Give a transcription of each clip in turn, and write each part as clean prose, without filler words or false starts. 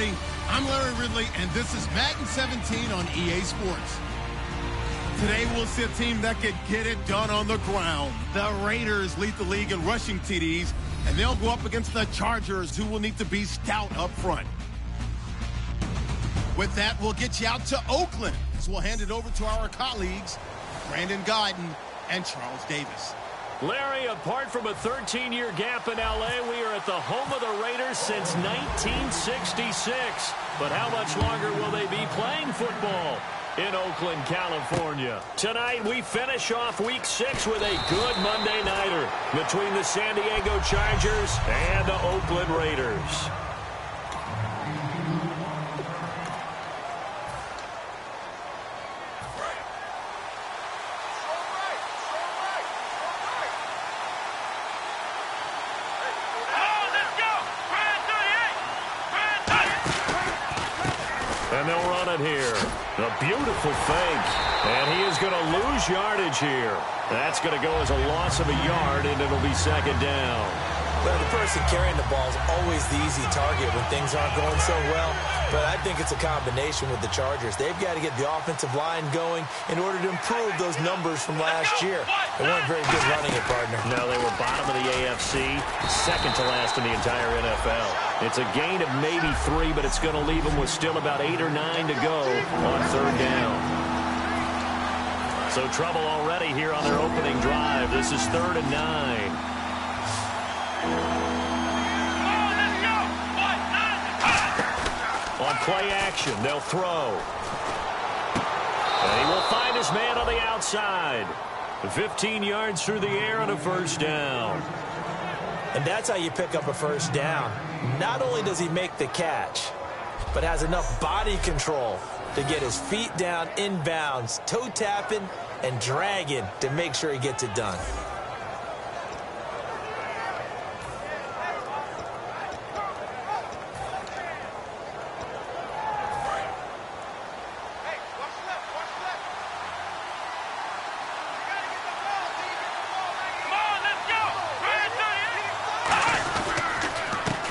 everybody. I'm Larry Ridley, and this is Madden 17 on EA Sports. Today, we'll see a team that can get it done on the ground. The Raiders lead the league in rushing TDs, and they'll go up against the Chargers, who will need to be stout up front. With that, we'll get you out to Oakland, so we'll hand it over to our colleagues, Brandon Guyton and Charles Davis. Larry, apart from a 13-year gap in L.A., we are at the home of the Raiders since 1966. But how much longer will they be playing football in Oakland, California? Tonight, we finish off Week 6 with a good Monday nighter between the San Diego Chargers and the Oakland Raiders. And they'll run it here. A beautiful fake. And he is going to lose yardage here. That's going to go as a loss of a yard, and it'll be second down. Well, the person carrying the ball is always the easy target when things aren't going so well. But I think it's a combination with the Chargers. They've got to get the offensive line going in order to improve those numbers from last year. They weren't very good running it, partner. No, they were bottom of the AFC, second to last in the entire NFL. It's a gain of maybe 3, but it's going to leave them with still about 8 or 9 to go on third down. So trouble already here on their opening drive. This is 3rd and 9. On play action, they'll throw. And he will find his man on the outside. 15 yards through the air and a first down. And that's how you pick up a first down. Not only does he make the catch, but has enough body control to get his feet down inbounds, toe tapping and dragging to make sure he gets it done.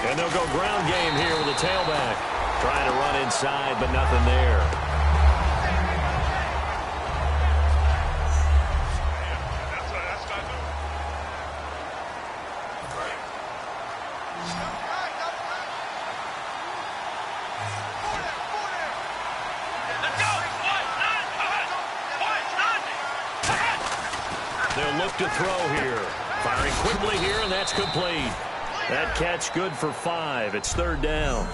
And they'll go ground game here with a tailback. Trying to run inside, but nothing there. They'll look to throw here. Firing quickly here, and that's complete. That catch good for 5. It's third down.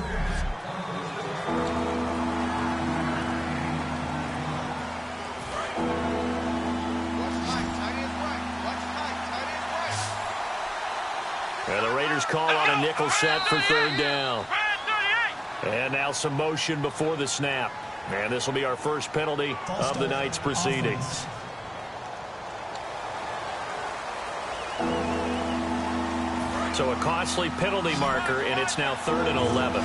And the Raiders call on a nickel set for third down. And now some motion before the snap. And this will be our first penalty of the night's proceedings. So a costly penalty marker, and it's now 3rd and 11.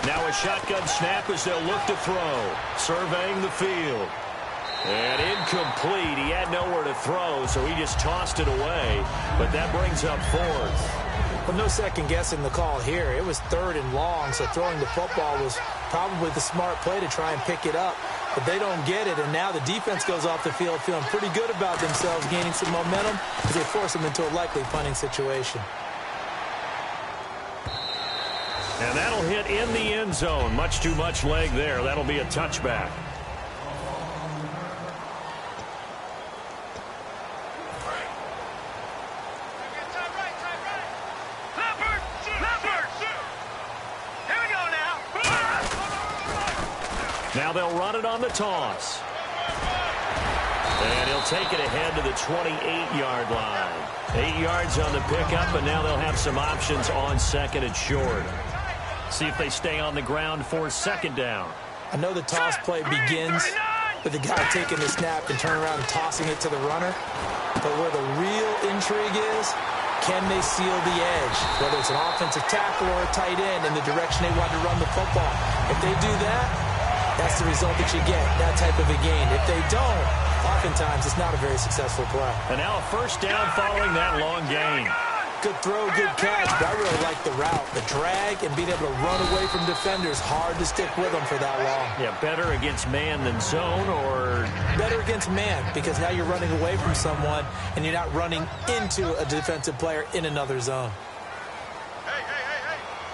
Now a shotgun snap as they'll look to throw. Surveying the field. And incomplete. He had nowhere to throw, so he just tossed it away. But that brings up 4th. Well, no second guessing the call here. It was 3rd and long, so throwing the football was probably the smart play to try and pick it up. But they don't get it, and now the defense goes off the field feeling pretty good about themselves, gaining some momentum as they force them into a likely punting situation. And that'll hit in the end zone. Much too much leg there. That'll be a touchback. Now they'll run it on the toss. And he'll take it ahead to the 28-yard line. 8 yards on the pickup, and now they'll have some options on second and short. See if they stay on the ground for second down. I know the toss play begins with the guy taking the snap and turning around and tossing it to the runner. But where the real intrigue is, can they seal the edge? Whether it's an offensive tackle or a tight end in the direction they want to run the football. If they do that, that's the result that you get, that type of a gain. If they don't, oftentimes it's not a very successful play. And now a first down following that long gain. Good throw, good catch, but I really like the route. The drag and being able to run away from defenders, hard to stick with them for that long. Yeah, better against man than zone, or? Better against man, because now you're running away from someone and you're not running into a defensive player in another zone. Hey.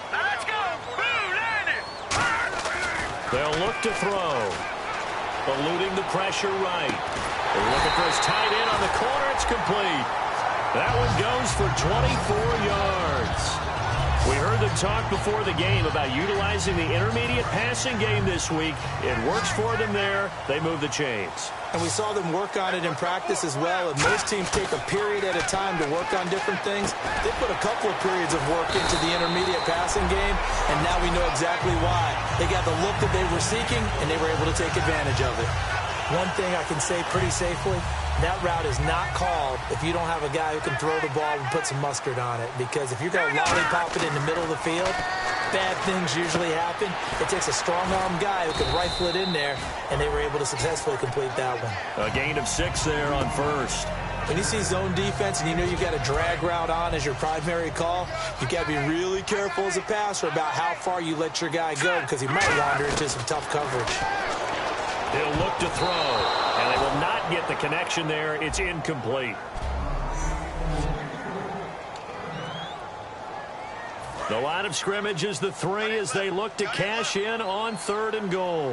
Now let's go. Boom, landed. They'll look to throw. Eluding the pressure right. They're looking for his tight end on the corner. It's complete. That one goes for 24 yards. We heard them talk before the game about utilizing the intermediate passing game this week. It works for them there. They move the chains. And we saw them work on it in practice as well. And most teams take a period at a time to work on different things. They put a couple of periods of work into the intermediate passing game, and now we know exactly why. They got the look that they were seeking, and they were able to take advantage of it. One thing I can say pretty safely, that route is not called if you don't have a guy who can throw the ball and put some mustard on it. Because if you're going to lollipop it in the middle of the field, bad things usually happen. It takes a strong-arm guy who can rifle it in there, and they were able to successfully complete that one. A gain of 6 there on first. When you see zone defense and you know you've got a drag route on as your primary call, you've got to be really careful as a passer about how far you let your guy go, because he might wander into some tough coverage. He'll look to throw, and they will not get the connection there. It's incomplete. The line of scrimmage is the 3 as they look to cash in on 3rd and goal.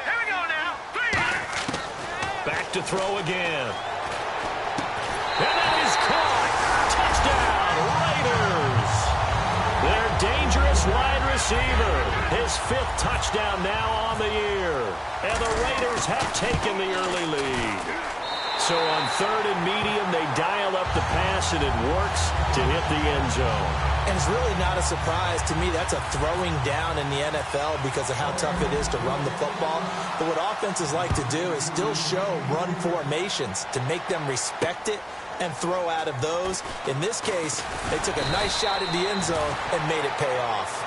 Here we go now. 3. Back to throw again. And that is caught. Touchdown, Raiders. Their dangerous wide receiver. His 5th touchdown now on the year. And the Raiders have taken the early lead. So on 3rd and medium, they dial up the pass, and it works to hit the end zone. And it's really not a surprise to me. That's a throwing down in the NFL because of how tough it is to run the football. But what offenses like to do is still show run formations to make them respect it and throw out of those. In this case, they took a nice shot at the end zone and made it pay off.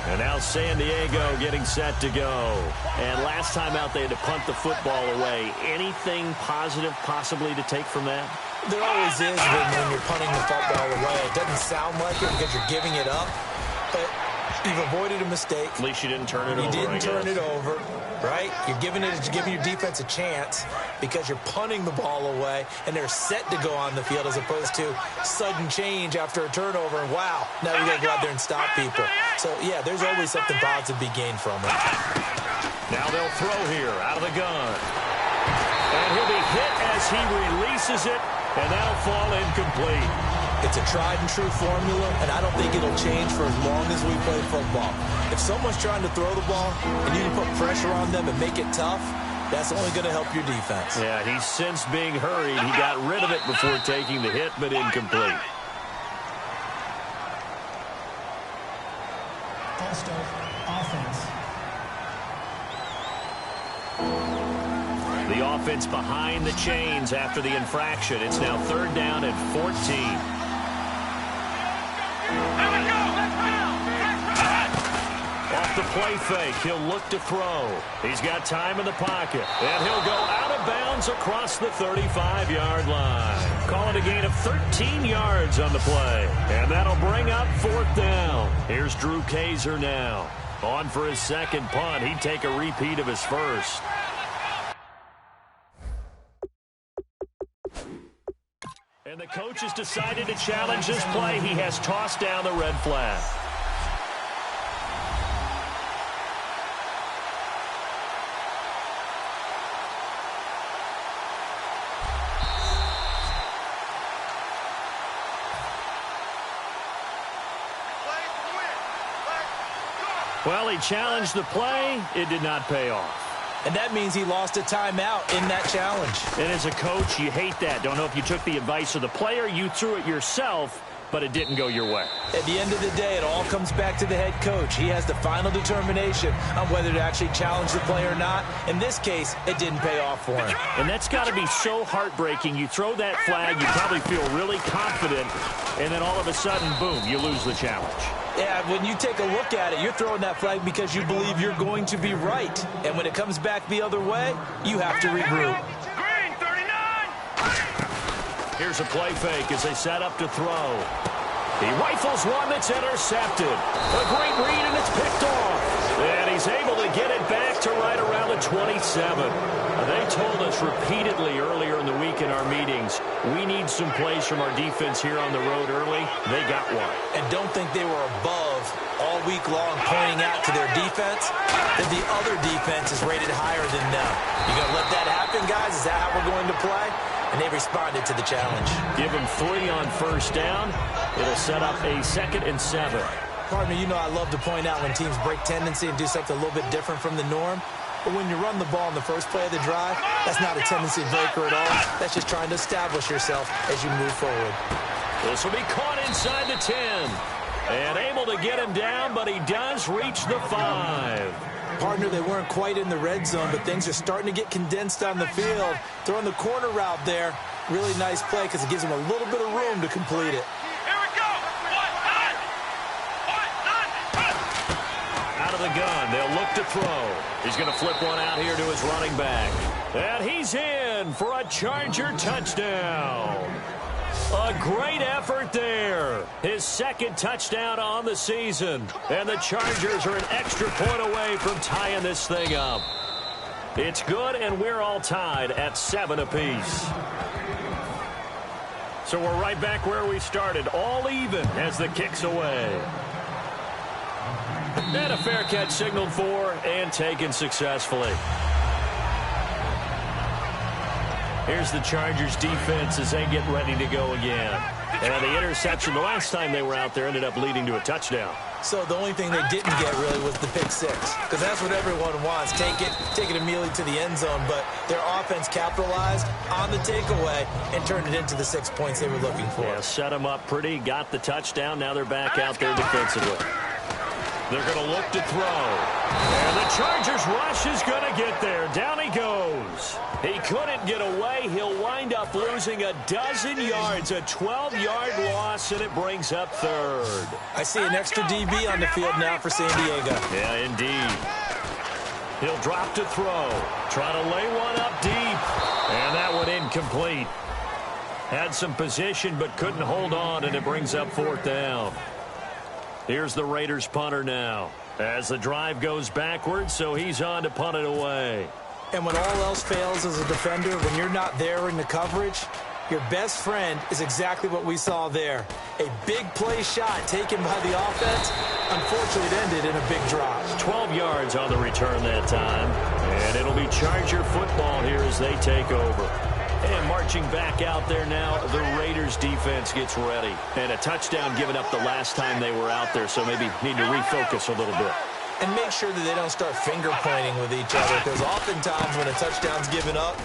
And now San Diego getting set to go. And last time out, they had to punt the football away. Anything positive possibly to take from that? There always is when you're punting the football away. It doesn't sound like it because you're giving it up, but you've avoided a mistake. At least you didn't turn it over. You didn't turn it over, right? You're giving your defense a chance because you're punting the ball away, and they're set to go on the field as opposed to sudden change after a turnover. And wow, now you got to go out there and stop people. So, yeah, there's always something positive to be gained from it. Now they'll throw here out of the gun. And he'll be hit as he releases it, and that'll fall incomplete. It's a tried-and-true formula, and I don't think it'll change for as long as we play football. If someone's trying to throw the ball and you can put pressure on them and make it tough, that's only going to help your defense. Yeah, he's since being hurried. He got rid of it before taking the hit, but incomplete. Offense. The offense behind the chains after the infraction. It's now 3rd down and 14. Off the play fake, he'll look to throw. He's got time in the pocket, and he'll go out of bounds across the 35-yard line. Call it a gain of 13 yards on the play, and that'll bring up 4th down. Here's Drew Kaiser now. On for his 2nd punt. He'd take a repeat of his 1st. And the coach has decided to challenge this play. He has tossed down the red flag. Well, he challenged the play. It did not pay off. And that means he lost a timeout in that challenge. And as a coach, you hate that. Don't know if you took the advice of the player. You threw it yourself, but it didn't go your way. At the end of the day, it all comes back to the head coach. He has the final determination on whether to actually challenge the play or not. In this case, it didn't pay off for him. And that's got to be so heartbreaking. You throw that flag, you probably feel really confident, and then all of a sudden, boom, you lose the challenge. Yeah, when you take a look at it, you're throwing that flag because you believe you're going to be right. And when it comes back the other way, you have to regroup. Green, 39. Here's a play fake as they set up to throw. He rifles one that's intercepted. A great read, and it's picked off. And he's able to get it back to right around the 27. They told us repeatedly earlier in the week in our meetings, we need some plays from our defense here on the road early. They got one. And don't think they were above all week long pointing out to their defense that the other defense is rated higher than them. You going to let that happen, guys? Is that how we're going to play? And they responded to the challenge. Give him 3 on first down. It'll set up a 2nd and 7. Partner, you know I love to point out when teams break tendency and do something a little bit different from the norm. But when you run the ball in the first play of the drive, that's not a tendency breaker at all. That's just trying to establish yourself as you move forward. This will be caught inside the 10. And able to get him down, but he does reach the 5. Partner, they weren't quite in the red zone, but things are starting to get condensed on the field. Throwing the corner route there, really nice play because it gives him a little bit of room to complete it. Here we go. Out of the gun, they'll look to throw. He's going to flip one out here to his running back. And he's in for a Charger touchdown. A great effort there. His 2nd touchdown on the season. And the Chargers are an extra point away from tying this thing up. It's good, and we're all tied at 7 apiece. So we're right back where we started, all even as the kick's away. And a fair catch signaled for and taken successfully. Here's the Chargers defense as they get ready to go again. And the interception the last time they were out there ended up leading to a touchdown. So the only thing they didn't get really was the pick 6. Because that's what everyone wants. Take it immediately to the end zone. But their offense capitalized on the takeaway and turned it into the 6 points they were looking for. Yeah, set them up pretty, got the touchdown. Now they're back out there defensively. They're going to look to throw. And the Chargers rush is going to get there. Down he goes. He couldn't get away. He'll wind up losing a dozen yards, a 12-yard loss, and it brings up 3rd. I see an extra DB on the field now for San Diego. Yeah, indeed. He'll drop to throw. Try to lay one up deep. And that one incomplete. Had some position but couldn't hold on, and it brings up 4th down. Here's the Raiders punter now. As the drive goes backwards, so he's on to punt it away. And when all else fails as a defender, when you're not there in the coverage, your best friend is exactly what we saw there. A big play shot taken by the offense. Unfortunately, it ended in a big drop. 12 yards on the return that time. And it'll be Charger football here as they take over. And marching back out there now, the Raiders defense gets ready. And a touchdown given up the last time they were out there, so maybe need to refocus a little bit. And make sure that they don't start finger-pointing with each other, because oftentimes when a touchdown's given up,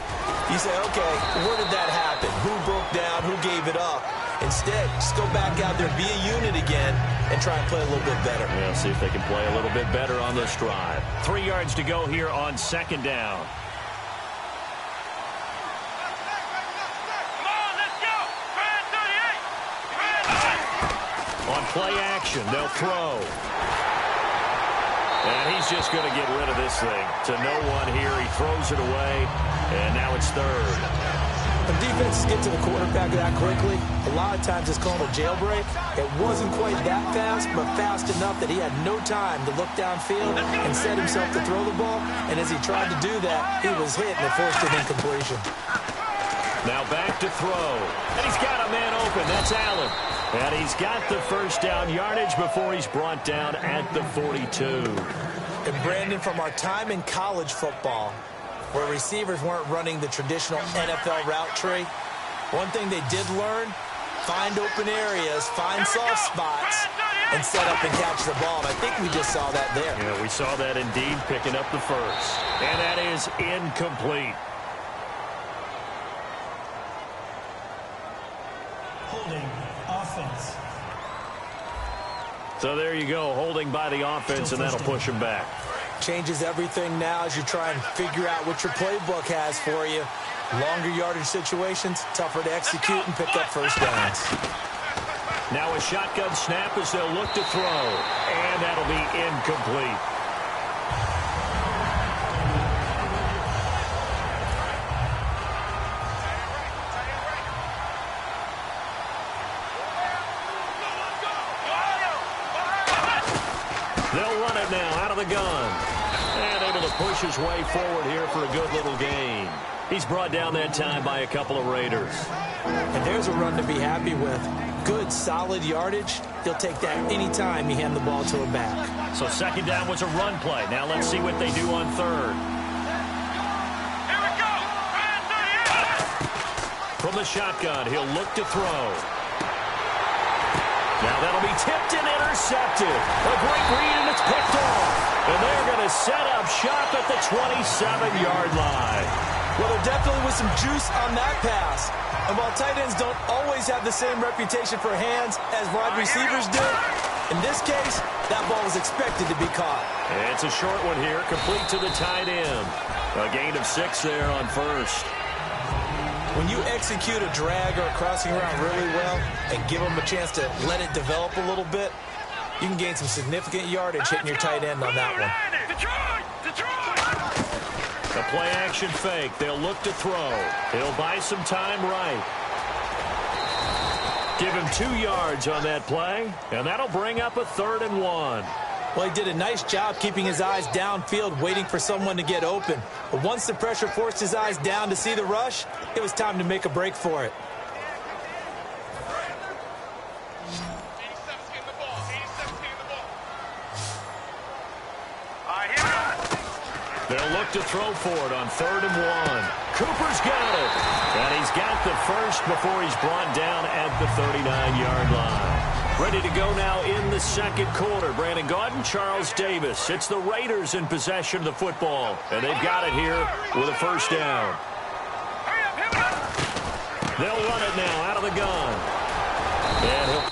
you say, okay, where did that happen? Who broke down? Who gave it up? Instead, just go back out there, be a unit again, and try and play a little bit better. Yeah, see if they can play a little bit better on this drive. 3 yards to go here on 2nd down. On play action, they'll throw. And he's just going to get rid of this thing. To no one here. He throws it away. And now it's 3rd. When defenses get to the quarterback that quickly, a lot of times it's called a jailbreak. It wasn't quite that fast, but fast enough that he had no time to look downfield and set himself to throw the ball. And as he tried to do that, he was hit and it forced an incompletion. Now back to throw. And he's got a man open. That's Allen. And he's got the first down yardage before he's brought down at the 42. And Brandon, from our time in college football, where receivers weren't running the traditional NFL route tree, one thing they did learn, find open areas, find soft spots, and set up and catch the ball. And I think we just saw that there. Yeah, we saw that indeed, picking up the first. And that is incomplete. Holding offense. So there you go, holding by the offense, and that'll push him back. Changes everything now as you try and figure out what your playbook has for you. Longer yardage situations, tougher to execute and pick up first downs. Now a shotgun snap as they'll look to throw, and that'll be incomplete. They'll run it now out of the gun. And able to push his way forward here for a good little gain. He's brought down that time by a couple of Raiders. And there's a run to be happy with. Good, solid yardage. He'll take that any time you hand the ball to a back. So second down was a run play. Now let's see what they do on third. Here we go. From the shotgun, he'll look to throw. Now that'll be tipped and intercepted. A great read, and it's picked off. And they're going to set up shop at the 27-yard line. Well, there definitely was some juice on that pass. And while tight ends don't always have the same reputation for hands as wide receivers do, in this case, that ball was expected to be caught. It's a short one here, complete to the tight end. A gain of 6 there on first. When you execute a drag or a crossing route really well and give them a chance to let it develop a little bit, you can gain some significant yardage hitting your tight end on that one. A play-action fake. They'll look to throw. He'll buy some time right. Give him 2 yards on that play, and that'll bring up a 3rd and 1. Well, he did a nice job keeping his eyes downfield, waiting for someone to get open. But once the pressure forced his eyes down to see the rush, it was time to make a break for it. They'll look to throw for it on 3rd and 1. Cooper's got it. And he's got the first before he's brought down at the 39-yard line. Ready to go now in the second quarter. Brandon Gaudin, Charles Davis. It's the Raiders in possession of the football. And they've got it here with a first down. They'll run it now out of the gun. And he'll...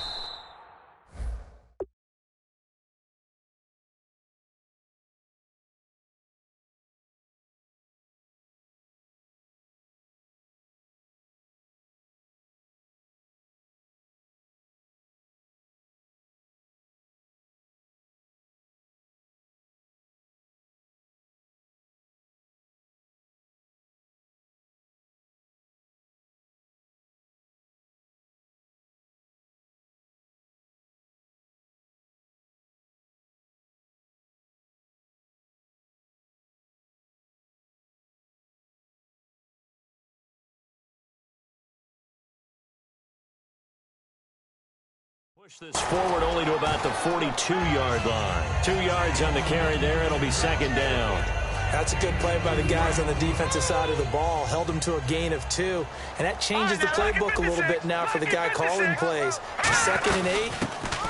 Push this forward only to about the 42-yard line. 2 yards on the carry there. It'll be second down. That's a good play by the guys on the defensive side of the ball. Held them to a gain of 2. And that changes the playbook a little bit now for the guy calling plays. 2nd and 8.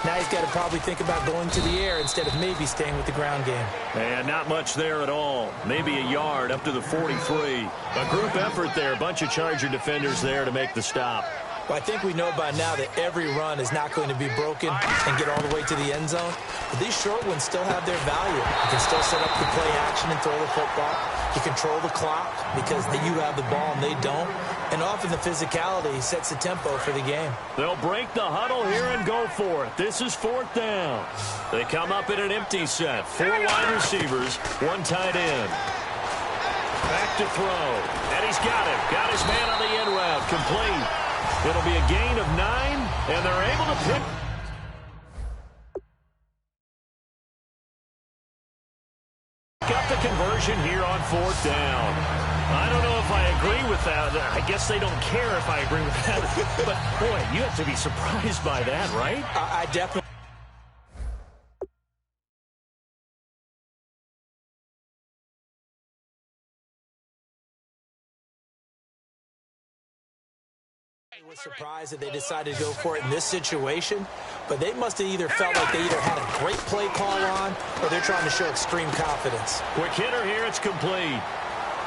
Now he's got to probably think about going to the air instead of maybe staying with the ground game. And not much there at all. Maybe a yard up to the 43. A group effort there. A bunch of Charger defenders there to make the stop. Well, I think we know by now that every run is not going to be broken and get all the way to the end zone. But these short ones still have their value. You can still set up the play action and throw the football. You control the clock because you have the ball and they don't. And often the physicality sets the tempo for the game. They'll break the huddle here and go for it. This is 4th down. They come up in an empty set. 4 wide receivers, 1 tight end. Back to throw. And he's got it. Got his man on the end route. Complete. It'll be a gain of 9, and they're able to pick up the conversion here on 4th down. I don't know if I agree with that. I guess they don't care if I agree with that. But, boy, you have to be surprised by that, right? I definitely... was surprised that they decided to go for it in this situation, but they must have either felt like they either had a great play call on or they're trying to show extreme confidence. Quick hitter here, it's complete.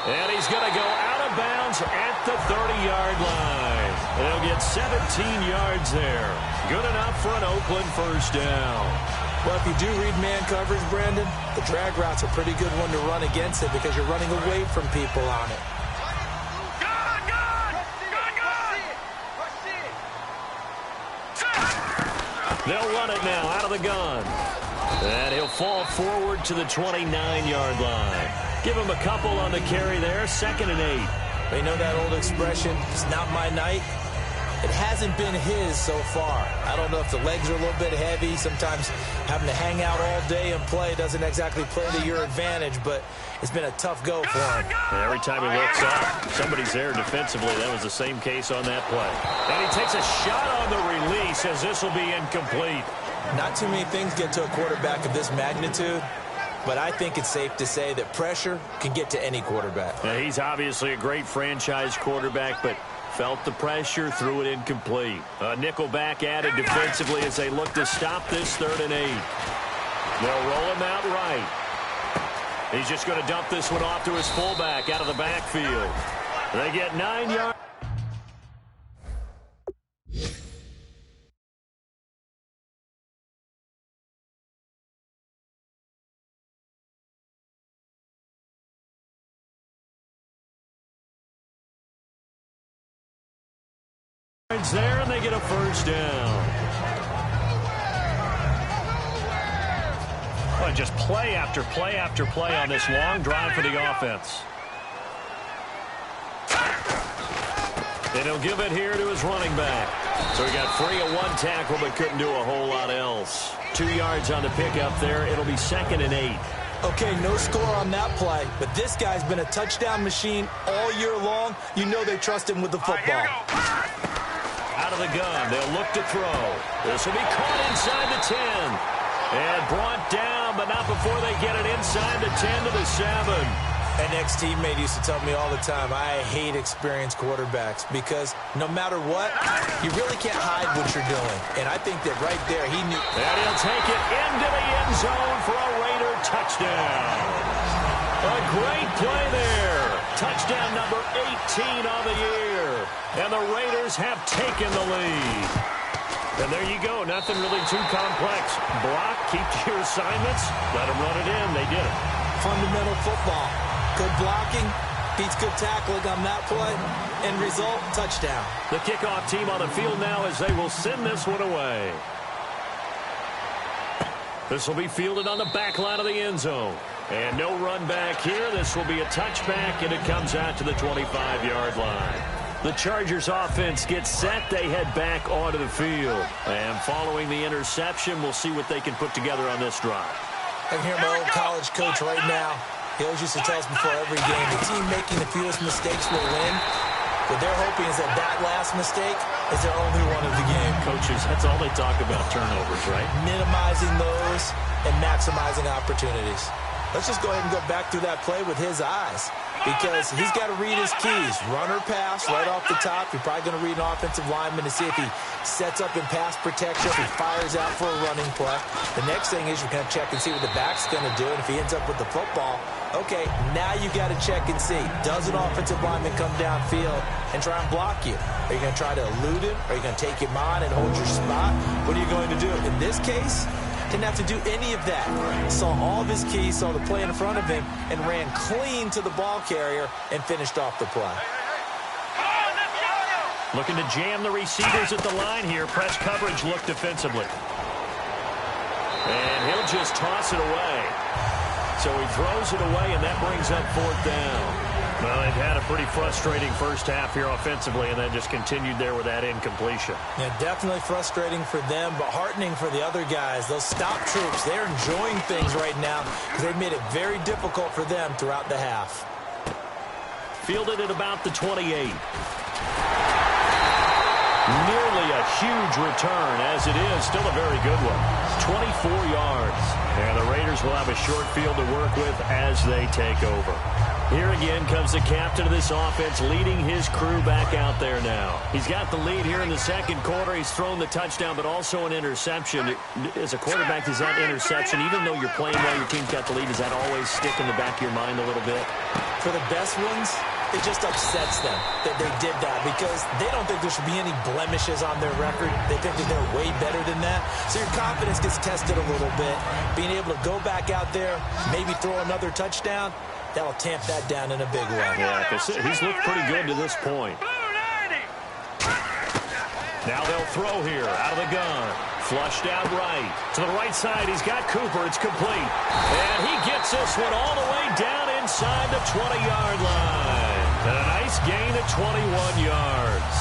And he's going to go out of bounds at the 30-yard line. They'll get 17 yards there. Good enough for an Oakland first down. Well, if you do read man coverage, Brandon, the drag route's a pretty good one to run against it because you're running away from people on it. They'll run it now out of the gun. And he'll fall forward to the 29-yard line. Give him a couple on the carry there, 2nd and 8. They know that old expression, it's not my night. It hasn't been his so far. I don't know if the legs are a little bit heavy. Sometimes having to hang out all day and play doesn't exactly play to your advantage, but it's been a tough go for him. And every time he looks up, somebody's there defensively. That was the same case on that play. And he takes a shot on the release as this will be incomplete. Not too many things get to a quarterback of this magnitude, but I think it's safe to say that pressure can get to any quarterback. Now, he's obviously a great franchise quarterback, but felt the pressure, threw it incomplete. A nickel back added defensively as they look to stop this 3rd and 8. They'll roll him out right. He's just going to dump this one off to his fullback out of the backfield. They get 9 yards. There, and they get a first down. Well, just play after play after play on this long drive for the offense. And he'll give it here to his running back. So he got free of 1 tackle but couldn't do a whole lot else. 2 yards on the pickup there. It'll be 2nd and 8. Okay, no score on that play, but this guy's been a touchdown machine all year long. You know they trust him with the football. Out of the gun, they'll look to throw. This will be caught inside the 10. And brought down, but not before they get it inside the 10 to the 7. An ex-teammate used to tell me all the time, I hate experienced quarterbacks because no matter what, you really can't hide what you're doing. And I think that right there, he knew. And he'll take it into the end zone for a Raider touchdown. A great play there. Touchdown number 18 on the year. And the Raiders have taken the lead. And there you go. Nothing really too complex. Block, keep to your assignments, let them run it in. They did it. Fundamental football. Good blocking, beats good tackling on that play. End result, touchdown. The kickoff team on the field now as they will send this one away. This will be fielded on the back line of the end zone. And no run back here. This will be a touchback, and it comes out to the 25-yard line. The Chargers offense gets set. They head back onto the field. And following the interception, we'll see what they can put together on this drive. I can hear my old college coach right now. He always used to tell us before every game, the team making the fewest mistakes will win. What they're hoping is that that last mistake is their only one of the game. Coaches, that's all they talk about, turnovers, right? Minimizing those and maximizing opportunities. Let's just go ahead and go back through that play with his eyes because he's got to read his keys. Run or pass right off the top. You're probably going to read an offensive lineman to see if he sets up in pass protection, if he fires out for a running play. The next thing is you're going to check and see what the back's going to do, and if he ends up with the football, okay, now you got to check and see. Does an offensive lineman come downfield and try and block you? Are you going to try to elude him? Are you going to take him on and hold your spot? What are you going to do? In this case, didn't have to do any of that. Saw all of his keys, saw the play in front of him, and ran clean to the ball carrier and finished off the play. Looking to jam the receivers at the line here. Press coverage look defensively. And he'll just toss it away. So he throws it away, and that brings up 4th down. Well, they've had a pretty frustrating first half here offensively, and then just continued there with that incompletion. Yeah, definitely frustrating for them, but heartening for the other guys. Those stop troops, they're enjoying things right now because they've made it very difficult for them throughout the half. Fielded at about the 28. Nearly a huge return, as it is. Still a very good one. 24 yards. And the Raiders will have a short field to work with as they take over. Here again comes the captain of this offense, leading his crew back out there now. He's got the lead here in the second quarter. He's thrown the touchdown, but also an interception. As a quarterback, does that interception, even though you're playing well, your team's got the lead, does that always stick in the back of your mind a little bit? For the best ones, it just upsets them that they did that because they don't think there should be any blemishes on their record. They think that they're way better than that. So your confidence gets tested a little bit. Being able to go back out there, maybe throw another touchdown, that'll tamp that down in a big way. Yeah, because he's looked pretty good to this point. Now they'll throw here out of the gun. Flushed out right. To the right side, he's got Cooper. It's complete. And he gets this one all the way down inside the 20-yard line. And a nice gain of 21 yards.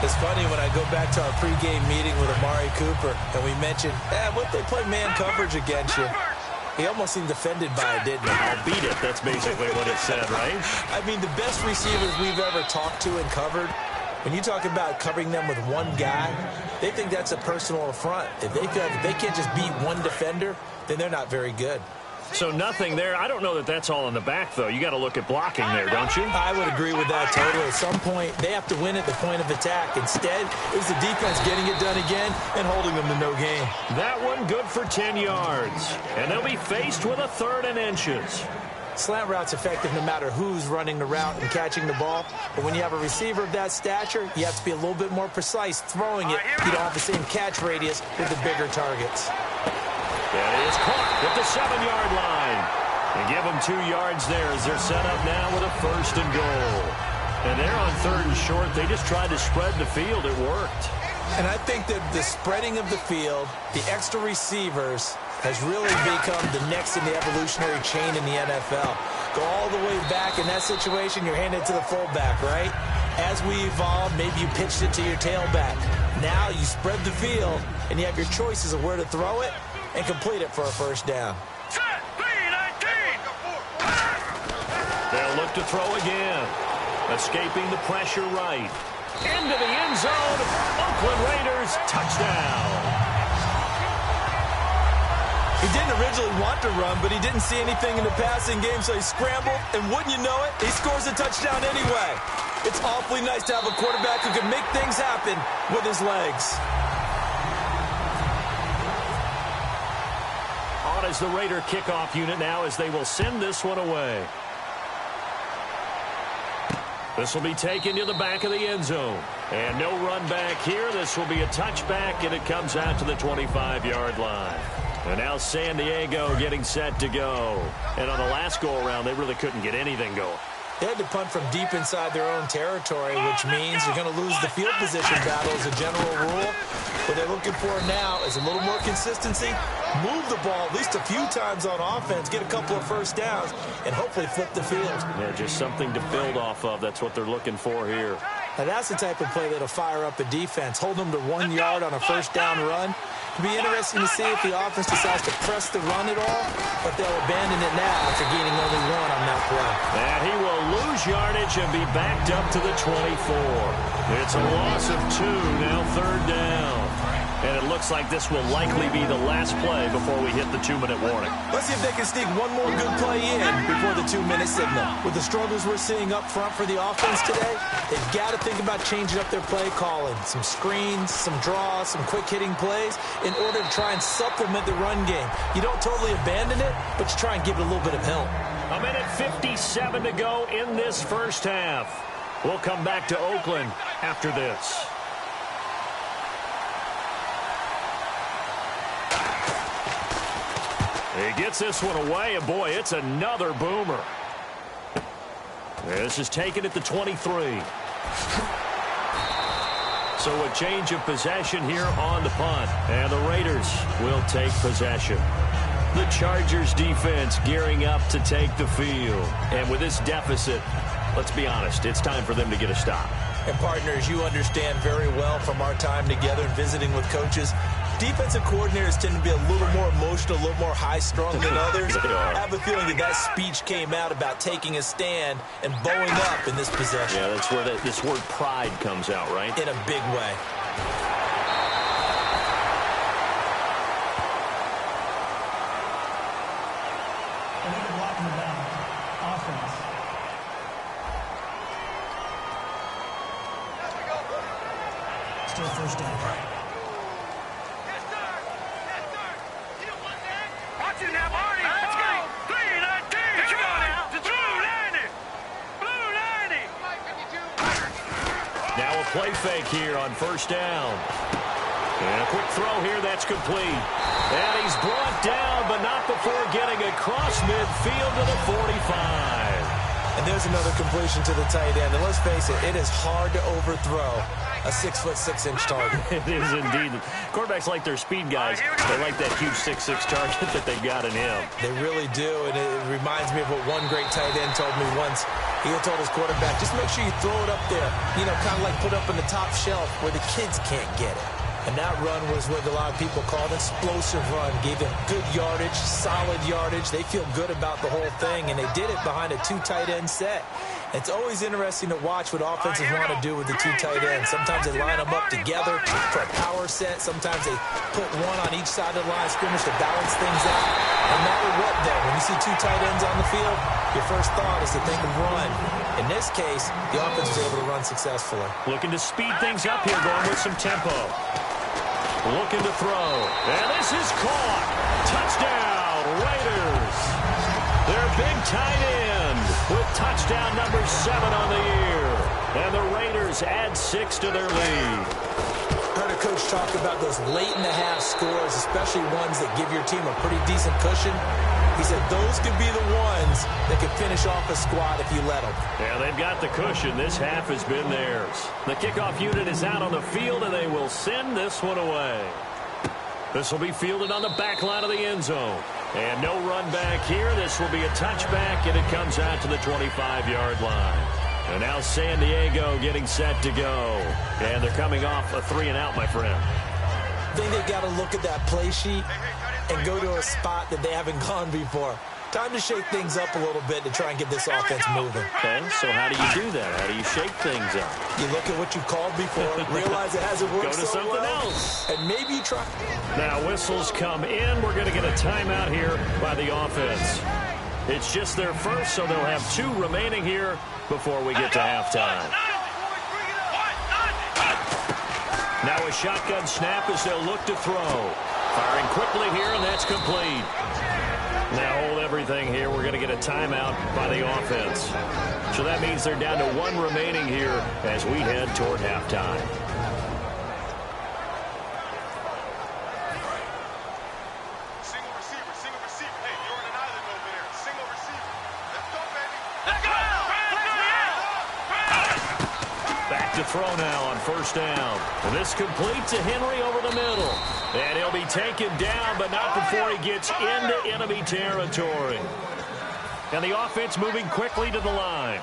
It's funny when I go back to our pregame meeting with Amari Cooper, and we mentioned, what if they play man coverage against you? He almost seemed offended by it, didn't he? I'll beat it. That's basically what it said, right? I mean, the best receivers we've ever talked to and covered, when you talk about covering them with one guy, they think that's a personal affront. If they feel like if they can't just beat one defender, then they're not very good. So nothing there. I don't know that that's all in the back, though. You got to look at blocking there, don't you? I would agree with that totally. At some point, they have to win at the point of attack. Instead, it was the defense getting it done again and holding them to no gain. That one good for 10 yards. And they'll be faced with a 3rd and inches. Slant route's effective no matter who's running the route and catching the ball. But when you have a receiver of that stature, you have to be a little bit more precise throwing it. You don't have the same catch radius with the bigger targets. That is caught at the 7-yard line. They give them 2 yards there as they're set up now with a 1st and goal. And they're on 3rd and short. They just tried to spread the field. It worked. And I think that the spreading of the field, the extra receivers, has really become the next in the evolutionary chain in the NFL. Go all the way back in that situation, you're handed to the fullback, right? As we evolve, maybe you pitched it to your tailback. Now you spread the field, and you have your choices of where to throw it and complete it for a 1st down. They'll look to throw again. Escaping the pressure right. Into the end zone. Oakland Raiders, touchdown. He didn't originally want to run, but he didn't see anything in the passing game, so he scrambled, and wouldn't you know it, he scores a touchdown anyway. It's awfully nice to have a quarterback who can make things happen with his legs. On is the Raider kickoff unit now as they will send this one away. This will be taken to the back of the end zone. And no run back here. This will be a touchback, and it comes out to the 25-yard line. And now San Diego getting set to go. And on the last go-around, they really couldn't get anything going. They had to punt from deep inside their own territory, which means you're going to lose the field position battle as a general rule. What they're looking for now is a little more consistency, move the ball at least a few times on offense, get a couple of 1st downs, and hopefully flip the field. Yeah, just something to build off of. That's what they're looking for here. Now that's the type of play that'll fire up a defense. Hold them to 1 yard on a 1st down run. It'll be interesting to see if the offense decides to press the run at all, but they'll abandon it now after gaining only 1 on that play. And he will lose yardage and be backed up to the 24. It's a loss of 2, now 3rd down. And it looks like this will likely be the last play before we hit the 2-minute warning. Let's see if they can sneak one more good play in before the 2-minute signal. With the struggles we're seeing up front for the offense today, they've got to think about changing up their play calling. Some screens, some draws, some quick-hitting plays in order to try and supplement the run game. You don't totally abandon it, but you try and give it a little bit of help. 1:57 to go in this 1st half. We'll come back to Oakland after this. He gets this one away, and boy, it's another boomer. This is taken at the 23. So a change of possession here on the punt, and the Raiders will take possession. The Chargers defense gearing up to take the field. And with this deficit, let's be honest, it's time for them to get a stop. And partners, you understand very well from our time together and visiting with coaches, defensive coordinators tend to be a little more emotional, a little more high-strung than others. I have a feeling that that speech came out about taking a stand and bowing up in this possession. Yeah, that's where this word pride comes out, right? In a big way. Blocking the down. Offense. Still 1st down. Watch it now, Marty. Let's go. 3-19. Come on now. Blue 90. Blue 90. play fake here on first down. And a quick throw here, that's complete. And he's brought down, but not before getting across midfield to the 45. And there's another completion to the tight end. And let's face it, it is hard to overthrow a 6'6" target. It is indeed. Quarterbacks like their speed guys. They like that huge 6'6" target that they've got in him. They really do, and it reminds me of what one great tight end told me once. He had told his quarterback, just make sure you throw it up there, you know, kind of like put up in the top shelf where the kids can't get it. And that run was what a lot of people call an explosive run. Gave them good yardage, solid yardage. They feel good about the whole thing, and they did it behind a two tight end set. It's always interesting to watch what offenses want to do with the two tight ends. Sometimes they line them up together for a power set. Sometimes they put one on each side of the line of scrimmage to balance things out. No matter what, though, when you see two tight ends on the field, your first thought is to think of run. In this case, the offense was able to run successfully. Looking to speed things up here, going with some tempo. Looking to throw. And this is caught. Touchdown, Raiders. Their big tight end with touchdown number 7 on the year. And the Raiders add 6 to their lead. Heard a coach talk about those late-in-the-half scores, especially ones that give your team a pretty decent cushion. He said those could be the ones that could finish off a squad if you let them. Yeah, they've got the cushion. This half has been theirs. The kickoff unit is out on the field, and they will send this one away. This will be fielded on the back line of the end zone. And no run back here. This will be a touchback, and it comes out to the 25-yard line. And now San Diego getting set to go. And they're coming off a 3-and-out, my friend. I think they've got to look at that play sheet and go to a spot that they haven't gone before. Time to shake things up a little bit to try and get this offense moving. Okay, so how do you do that? How do you shake things up? You look at what you called before, realize it hasn't worked Go to so something well, else. and maybe you try. Now whistles come in. We're going to get a timeout here by the offense. It's just their first, so they'll have 2 remaining here before we get to halftime. Now a shotgun snap as they'll look to throw. Firing quickly here, and that's complete. Now hold everything here. We're going to get a timeout by the offense. So that means they're down to 1 remaining here as we head toward halftime. Single receiver. Hey, you're on an island over there. Single receiver. Let's go, baby. Let's go! Back to throw now on first down. And this complete to Henry over the middle. And he'll be taken down, but not before he gets into enemy territory. And the offense moving quickly to the line.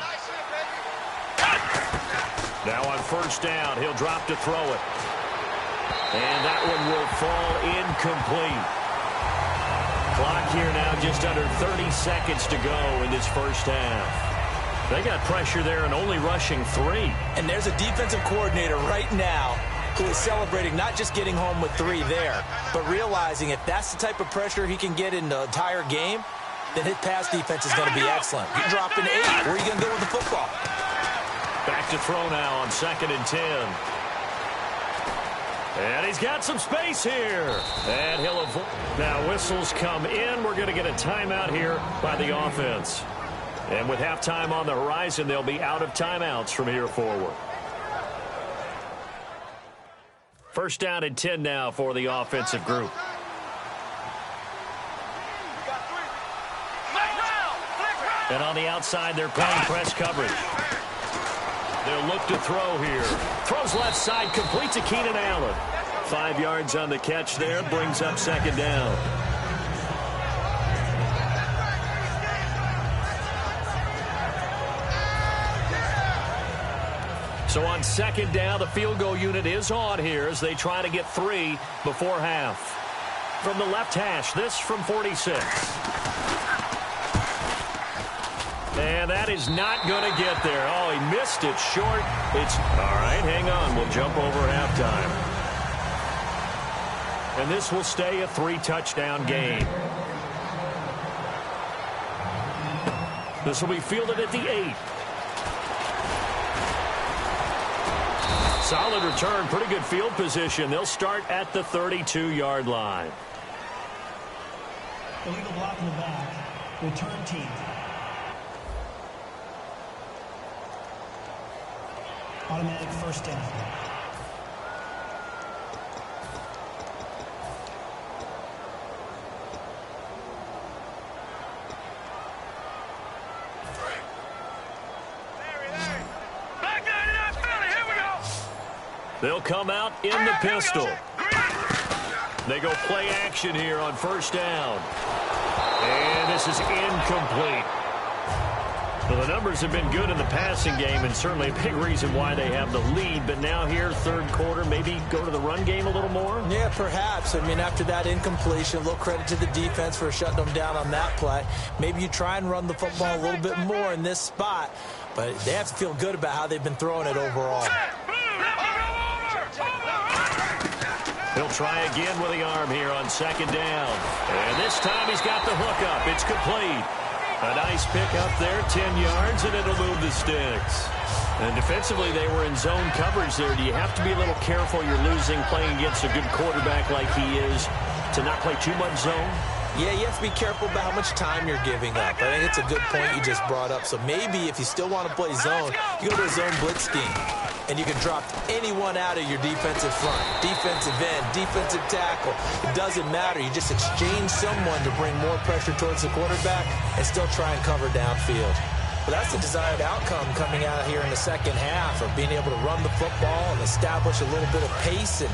Now on first down, he'll drop to throw it. And that one will fall incomplete. Clock here now just under 30 seconds to go in this first half. They got pressure there and only rushing 3. And there's a defensive coordinator right now who is celebrating not just getting home with 3 there, but realizing if that's the type of pressure he can get in the entire game, then his pass defense is going to be excellent. You're dropping 8. Where are you going to go with the football? Back to throw now on 2nd and 10. And he's got some space here. And he'll avoid. Now whistles come in. We're going to get a timeout here by the offense. And with halftime on the horizon, they'll be out of timeouts from here forward. First down and 10 now for the offensive group. And on the outside, they're playing press coverage. They'll look to throw here. Throws left side, complete to Keenan Allen. 5 yards on the catch there, brings up 2nd down. So on 2nd down, the field goal unit is on here as they try to get 3 before half. From the left hash, this from 46. And that is not going to get there. Oh, he missed it short. It's all right, hang on. We'll jump over halftime. And this will stay a 3-touchdown game. This will be fielded at the 8. Solid return, pretty good field position. They'll start at the 32-yard line. Illegal block in the back. Return team. Automatic first down. They'll come out in the pistol. They go play action here on first down. And this is incomplete. Well, the numbers have been good in the passing game, and certainly a big reason why they have the lead. But now here, third quarter, maybe go to the run game a little more? Yeah, perhaps. I mean, after that incompletion, a little credit to the defense for shutting them down on that play. Maybe you try and run the football a little bit more in this spot. But they have to feel good about how they've been throwing it overall. He'll try again with the arm here on second down. And this time he's got the hook up. It's complete. A nice pick up there, 10 yards, and it'll move the sticks. And defensively, they were in zone coverage there. Do you have to be a little careful? You're losing playing against a good quarterback like he is to not play too much zone? Yeah, you have to be careful about how much time you're giving up. I think it's a good point you just brought up. So maybe if you still want to play zone, you go to a zone blitz scheme. And you can drop anyone out of your defensive front, defensive end, defensive tackle. It doesn't matter. You just exchange someone to bring more pressure towards the quarterback and still try and cover downfield. But that's the desired outcome coming out here in the second half of being able to run the football and establish a little bit of pace and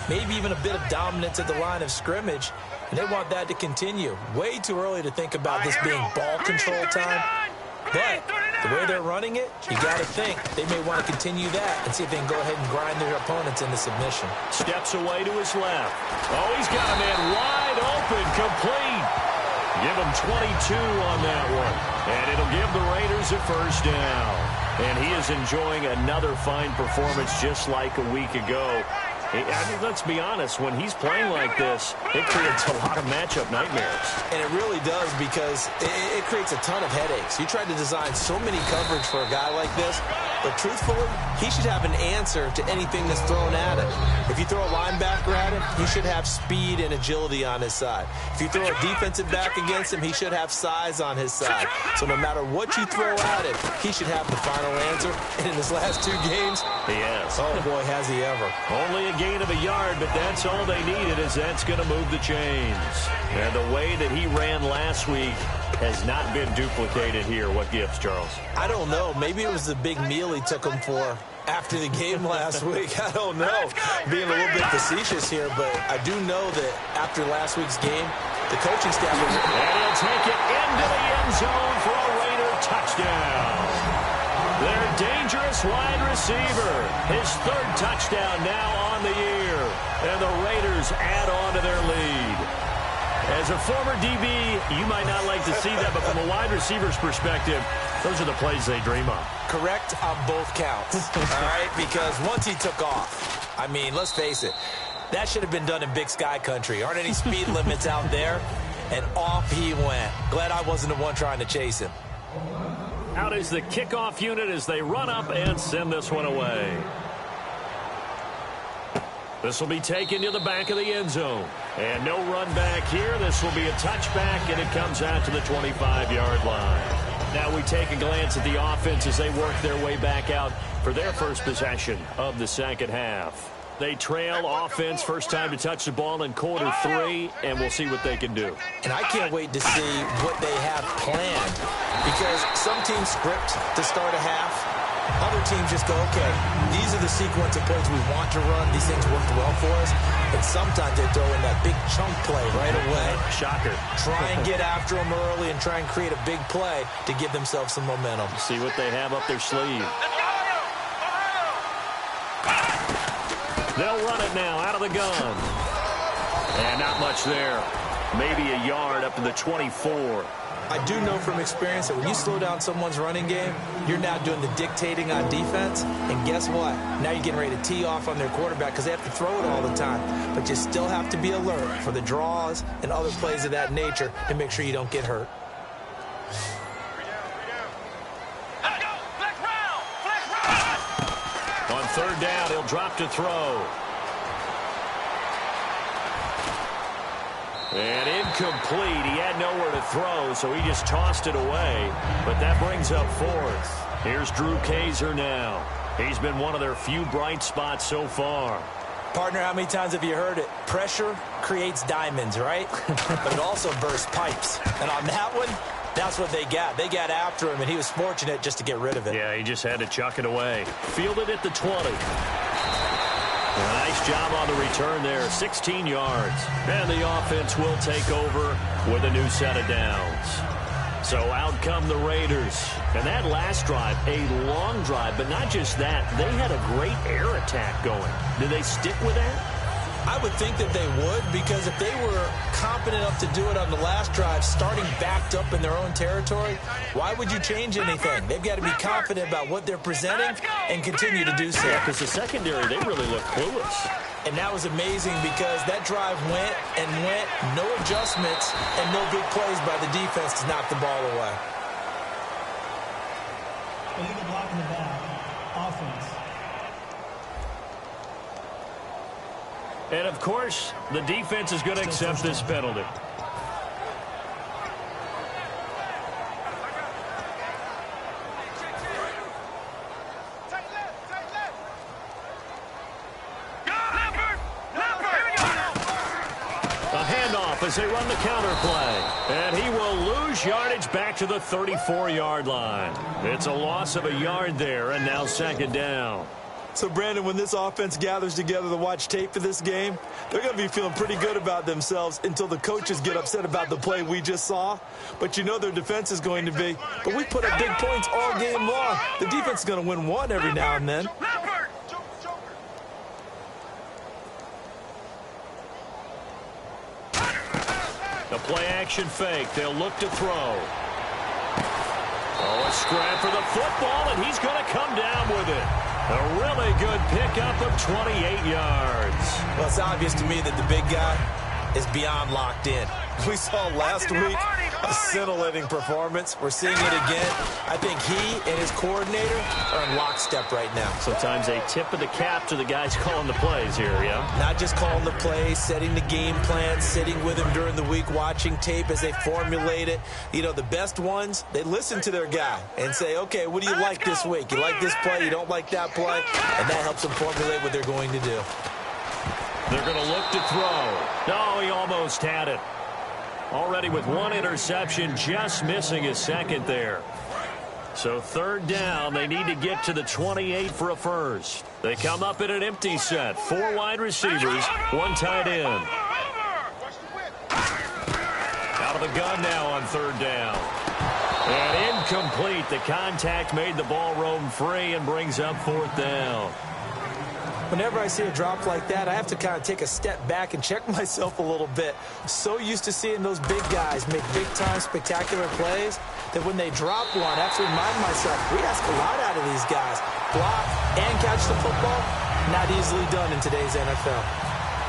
maybe even a bit of dominance at the line of scrimmage. And they want that to continue. Way too early to think about this being ball control time. But the way they're running it, you got to think they may want to continue that and see if they can go ahead and grind their opponents into submission. Steps away to his left. Oh, he's got a man wide open, complete. Give him 22 on that one. And it'll give the Raiders a first down. And he is enjoying another fine performance just like a week ago. I mean, let's be honest, when he's playing like this, it creates a lot of matchup nightmares. And it really does because it creates a ton of headaches. You tried to design so many coverage for a guy like this, but truthfully, he should have an answer to anything that's thrown at him. If you throw a linebacker at him, he should have speed and agility on his side. If you throw a defensive back against him, he should have size on his side. So no matter what you throw at him, he should have the final answer. And in his last two games, he has. Oh, boy, has he ever. Only a gain of a yard, but that's all they needed, as that's going to move the chains. And the way that he ran last week has not been duplicated here. What gives, Charles? I don't know. Maybe it was the big meal he took him for after the game last week. I don't know. Being a little bit facetious here, but I do know that after last week's game, the coaching staff was... And he'll take it into the end zone for a Raider touchdown. Their dangerous wide receiver. His third touchdown now on the year. And the Raiders add on to their lead. As a former DB, you might not like to see that, but from a wide receiver's perspective, those are the plays they dream of. Correct on both counts. All right, because once he took off, I mean, let's face it, that should have been done in Big Sky country. Aren't any speed limits out there? And off he went. Glad I wasn't the one trying to chase him. Out is the kickoff unit as they run up and send this one away. This will be taken to the back of the end zone. And no run back here. This will be a touchback, and it comes out to the 25-yard line. Now we take a glance at the offense as they work their way back out for their first possession of the second half. They trail offense, first time to touch the ball in quarter three, and we'll see what they can do. And I can't wait to see what they have planned, because some teams script to start a half. Other teams just go, okay, these are the sequence of plays we want to run. These things worked well for us. And sometimes they throw in that big chunk play right away. Shocker. Try and get after them early and try and create a big play to give themselves some momentum. See what they have up their sleeve. They'll run it now out of the gun. And not much there. Maybe a yard up to the 24. I do know from experience that when you slow down someone's running game, you're now doing the dictating on defense. And guess what? Now you're getting ready to tee off on their quarterback because they have to throw it all the time. But you still have to be alert for the draws and other plays of that nature to make sure you don't get hurt. On third down, he'll drop to throw. And incomplete. He had nowhere to throw, so he just tossed it away. But that brings up fourth. Here's Drew Kaiser now. He's been one of their few bright spots so far. Partner, how many times have you heard it? Pressure creates diamonds, right? But it also bursts pipes. And on that one, that's what they got. They got after him, and he was fortunate just to get rid of it. Yeah, he just had to chuck it away. Fielded at the 20. A nice job on the return there, 16 yards. And the offense will take over with a new set of downs. So out come the Raiders. And that last drive, a long drive, but not just that. They had a great air attack going. Did they stick with that? I would think that they would, because if they were competent enough to do it on the last drive, starting backed up in their own territory, why would you change anything? They've got to be confident about what they're presenting and continue to do so. Yeah, because the secondary, they really look clueless. And that was amazing because that drive went and went, no adjustments, and no big plays by the defense to knock the ball away. Illegal block in the back. Offense. And, of course, the defense is going to accept this penalty. A handoff as they run the counter play. And he will lose yardage back to the 34-yard line. It's a loss of a yard there, and now second down. So, Brandon, when this offense gathers together to watch tape for this game, they're going to be feeling pretty good about themselves until the coaches get upset about the play we just saw. But you know their defense is going to be. But we put up big points all game long. The defense is going to win one every now and then. The play-action fake. They'll look to throw. Oh, a scrap for the football, and he's going to come down with it. A really good pickup of 28 yards. Well, it's obvious to me that the big guy is beyond locked in. We saw last week a scintillating performance. We're seeing it again. I think he and his coordinator are in lockstep right now. Sometimes a tip of the cap to the guys calling the plays here, yeah? Not just calling the plays, setting the game plan, sitting with him during the week, watching tape as they formulate it. You know, the best ones, they listen to their guy and say, okay, what do you like this week? You like this play? You don't like that play? And that helps them formulate what they're going to do. They're going to look to throw. No, he almost had it. Already with one interception, just missing his second there. So third down, they need to get to the 28 for a first. They come up in an empty set. 4 wide receivers, 1 tight end. Out of the gun now on third down. And incomplete. The contact made the ball roam free and brings up fourth down. Whenever I see a drop like that, I have to kind of take a step back and check myself a little bit. So used to seeing those big guys make big-time spectacular plays that when they drop one, I have to remind myself, we ask a lot out of these guys. Block and catch the football, not easily done in today's NFL.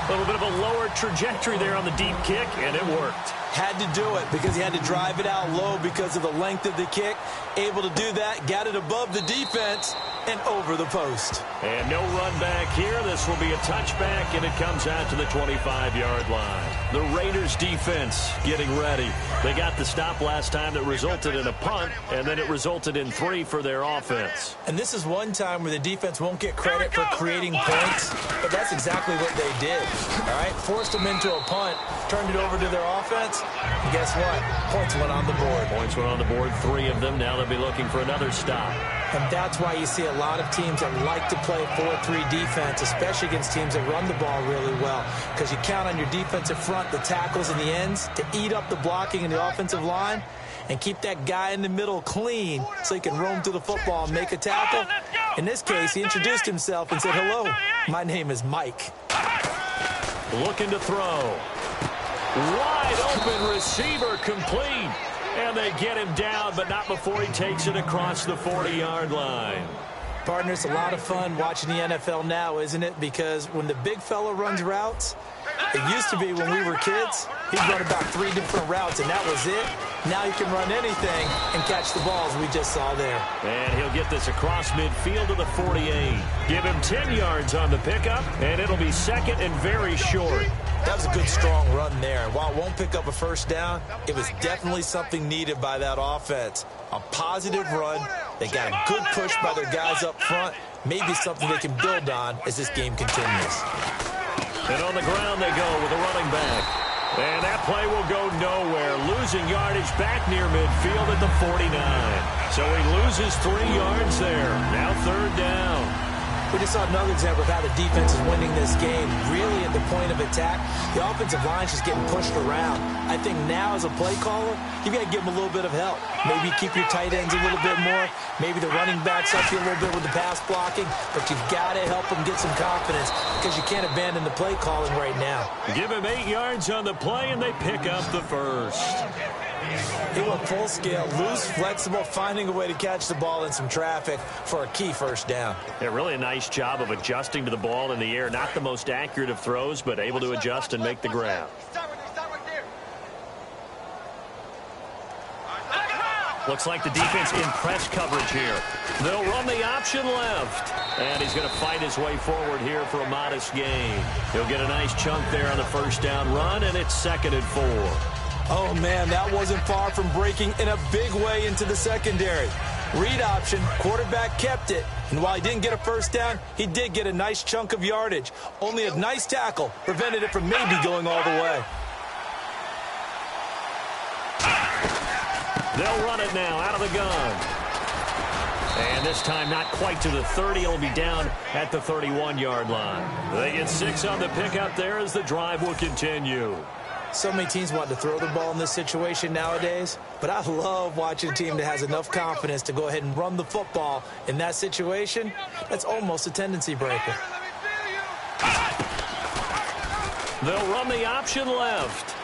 A little bit of a lower trajectory there on the deep kick, and it worked. Had to do it because he had to drive it out low because of the length of the kick. Able to do that, got it above the defense and over the post. And no run back here. This will be a touchback, and it comes out to the 25-yard line. The Raiders defense getting ready. They got the stop last time that resulted in a punt, and then it resulted in 3 for their offense. And this is one time where the defense won't get credit for creating points, but that's exactly what they did. All right, forced them into a punt, turned it over to their offense, and guess what? Points went on the board. Points went on the board, 3 of them. Now they'll be looking for another stop. And that's why you see a lot of teams that like to play 4-3 defense, especially against teams that run the ball really well, because you count on your defensive front, the tackles and the ends, to eat up the blocking in the offensive line and keep that guy in the middle clean so he can roam through the football and make a tackle. In this case, he introduced himself and said, hello, my name is Mike. Looking to throw. Wide open receiver complete. And they get him down, but not before he takes it across the 40-yard line. Partner, it's a lot of fun watching the NFL now, isn't it? Because when the big fella runs routes, it used to be when we were kids, he'd run about 3 different routes, and that was it. Now he can run anything and catch the balls we just saw there. And he'll get this across midfield to the 48. Give him 10 yards on the pickup, and it'll be second and very short. That was a good, strong run there. And while it won't pick up a first down, it was definitely something needed by that offense. A positive run. They got a good push by their guys up front, maybe something they can build on as this game continues. And on the ground they go with a running back. And that play will go nowhere. Losing yardage back near midfield at the 49. So he loses 3 yards there. Now 3rd down. We just saw another example of how the defense is winning this game. Really at the point of attack, the offensive line's just getting pushed around. I think now as a play caller, you've got to give them a little bit of help. Maybe keep your tight ends a little bit more. Maybe the running backs help you a little bit with the pass blocking. But you've got to help them get some confidence because you can't abandon the play calling right now. Give him 8 yards on the play, and they pick up the first. He went full scale, loose, flexible, finding a way to catch the ball in some traffic for a key first down. Yeah, really a nice job of adjusting to the ball in the air. Not the most accurate of throws, but able to adjust and make the grab. Looks like the defense in press coverage here. They'll run the option left. And he's going to fight his way forward here for a modest gain. He'll get a nice chunk there on the first down run, and it's 2nd and 4. Oh, man, that wasn't far from breaking in a big way into the secondary. Read option, quarterback kept it. And while he didn't get a first down, he did get a nice chunk of yardage. Only a nice tackle prevented it from maybe going all the way. They'll run it now out of the gun. And this time not quite to the 30. It'll be down at the 31-yard line. They get 6 on the pickup there as the drive will continue. So many teams want to throw the ball in this situation nowadays, but I love watching a team that has enough confidence to go ahead and run the football in that situation. That's almost a tendency breaker. They'll run the option left.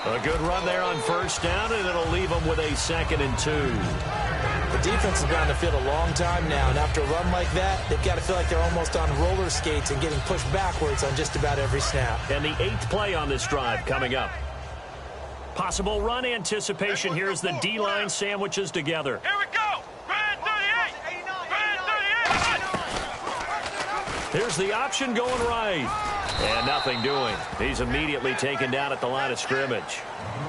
A good run there on first down, and it'll leave them with a 2nd and 2. The defense has been on the field a long time now, and after a run like that, they've got to feel like they're almost on roller skates and getting pushed backwards on just about every snap. And the 8th play on this drive coming up. Possible run anticipation. Here's the D-line sandwiches together. Here we go. Brand 38. Brand 38. Here's the option going right. And nothing doing. He's immediately taken down at the line of scrimmage.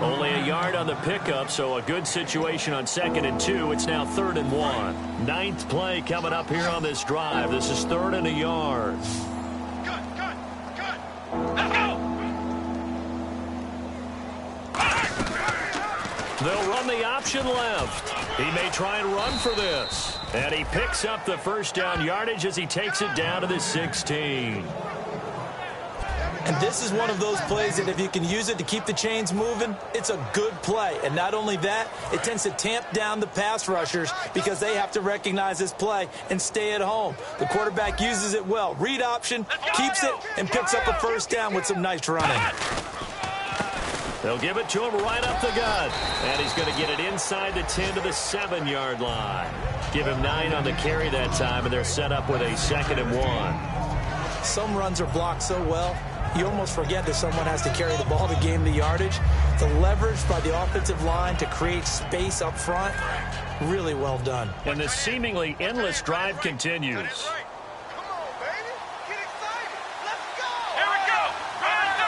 Only a yard on the pickup, so a good situation on 2nd and 2. It's now 3rd and 1. 9th play coming up here on this drive. This is 3rd and a yard. Good. Let's go. They'll run the option left. He may try and run for this. And he picks up the first down yardage as he takes it down to the 16. And this is one of those plays that if you can use it to keep the chains moving, it's a good play. And not only that, it tends to tamp down the pass rushers because they have to recognize this play and stay at home. The quarterback uses it well. Read option, keeps it, and picks up a first down with some nice running. They'll give it to him right up the gut. And he's going to get it inside the 10 to the 7-yard line. Give him 9 on the carry that time, and they're set up with a 2nd and 1. Some runs are blocked so well, you almost forget that someone has to carry the ball to gain the yardage. The leverage by the offensive line to create space up front, really well done. And this seemingly endless drive continues. Come on, baby. Get excited. Let's go. Here we go. Brand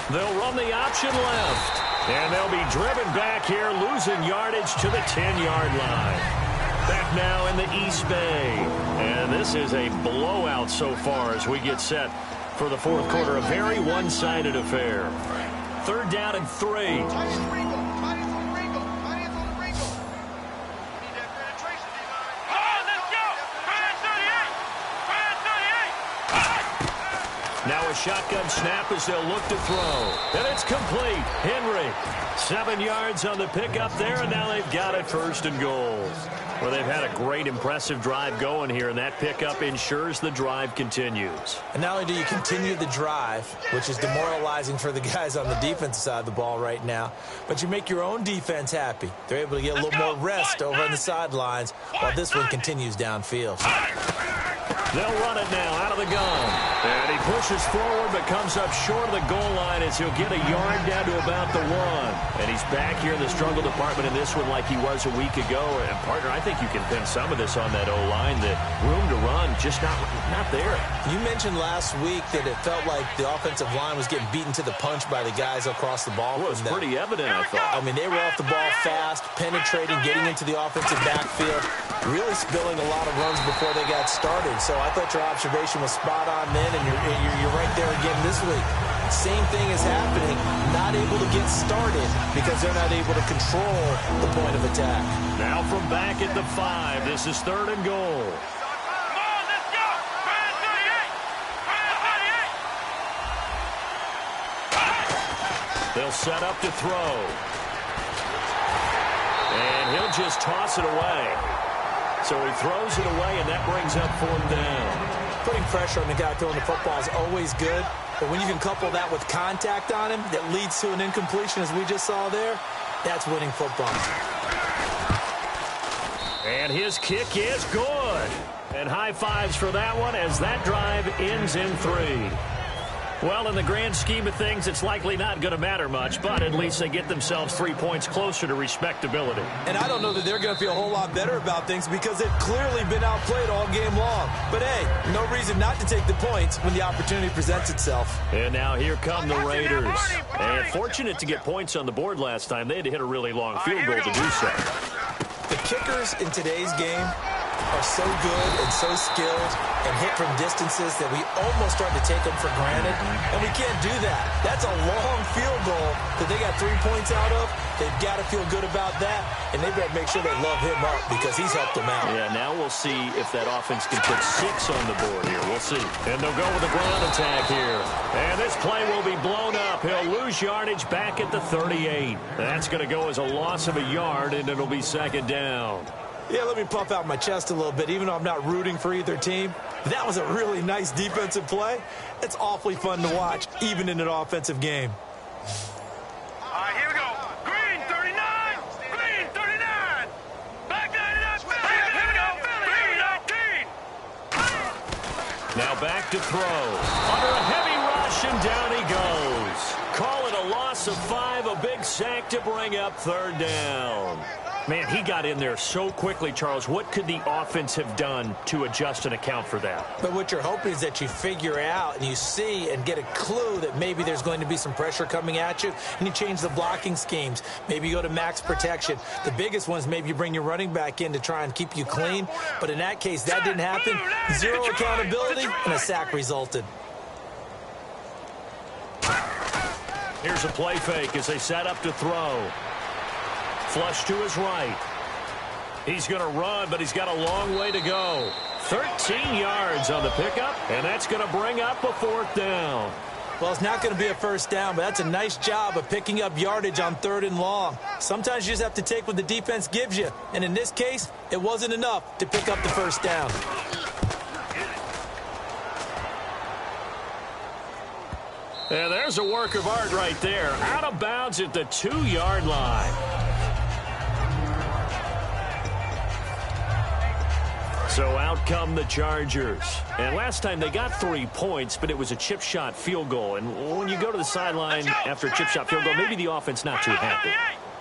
38. They'll run the option left. And they'll be driven back here, losing yardage to the 10-yard line. Back now in the East Bay. And this is a blowout so far as we get set for the 4th quarter. A very one-sided affair. 3rd down and 3. Now a shotgun snap as they'll look to throw. And it's complete. Henry, 7 yards on the pickup there, and now they've got it 1st and goal. Well, they've had a great, impressive drive going here, and that pickup ensures the drive continues. And not only do you continue the drive, which is demoralizing for the guys on the defensive side of the ball right now, but you make your own defense happy. They're able to get a little more rest over on the sidelines while this one continues downfield. They'll run it now out of the gun. And he pushes forward but comes up short of the goal line as he'll get a yard down to about the 1. And he's back here in the struggle department in this one like he was a week ago. And, partner, I think you can pin some of this on that O-line. The room to run just not there. You mentioned last week that it felt like the offensive line was getting beaten to the punch by the guys across the ball. Well, it was pretty evident, I thought. I mean, they were off the ball fast, penetrating, getting into the offensive backfield, really spilling a lot of runs before they got started. So I thought your observation was spot on then, and you're right there again this week. Same thing is happening, not able to get started because they're not able to control the point of attack. Now from back at the 5, this is 3rd and goal. They'll set up to throw. And he'll just toss it away. So he throws it away, and that brings up 4th down. Putting pressure on the guy throwing the football is always good, but when you can couple that with contact on him that leads to an incompletion, as we just saw there, that's winning football. And his kick is good. And high fives for that one as that drive ends in 3. Well, in the grand scheme of things, it's likely not going to matter much, but at least they get themselves 3 points closer to respectability. And I don't know that they're going to feel a whole lot better about things because they've clearly been outplayed all game long. But, hey, no reason not to take the points when the opportunity presents itself. And now here come the Raiders. And fortunate to get points on the board last time. They had to hit a really long field goal to do so. The kickers in today's game are so good and so skilled and hit from distances that we almost start to take them for granted, and we can't do that. That's a long field goal that they got 3 points out of. They've got to feel good about that, and they better make sure they love him up because he's helped them out. Yeah, now we'll see if that offense can put 6 on the board here. We'll see. And they'll go with a ground attack here. And this play will be blown up. He'll lose yardage back at the 38. That's going to go as a loss of a yard, and it'll be 2nd down. Yeah, let me puff out my chest a little bit, even though I'm not rooting for either team. That was a really nice defensive play. It's awfully fun to watch, even in an offensive game. All right, here we go. Green 39. Green 39. Back 99. Here we go. Green 19. Now back to throw. Under a heavy rush, and down he goes. Call it a loss of 5, a big sack to bring up 3rd down. Man, he got in there so quickly, Charles. What could the offense have done to adjust and account for that? But what you're hoping is that you figure out and you see and get a clue that maybe there's going to be some pressure coming at you, and you change the blocking schemes. Maybe you go to max protection. The biggest one is maybe you bring your running back in to try and keep you clean. But in that case, that didn't happen. 0 accountability, and a sack resulted. Here's a play fake as they set up to throw. Flush to his right. He's going to run, but he's got a long way to go. 13 yards on the pickup, and that's going to bring up a 4th down. Well, it's not going to be a 1st down, but that's a nice job of picking up yardage on 3rd and long. Sometimes you just have to take what the defense gives you, and in this case, it wasn't enough to pick up the 1st down. And there's a work of art right there. Out of bounds at the 2-yard line. So out come the Chargers. And last time they got 3 points, but it was a chip shot field goal. And when you go to the sideline after a chip shot field goal, maybe the offense not too happy.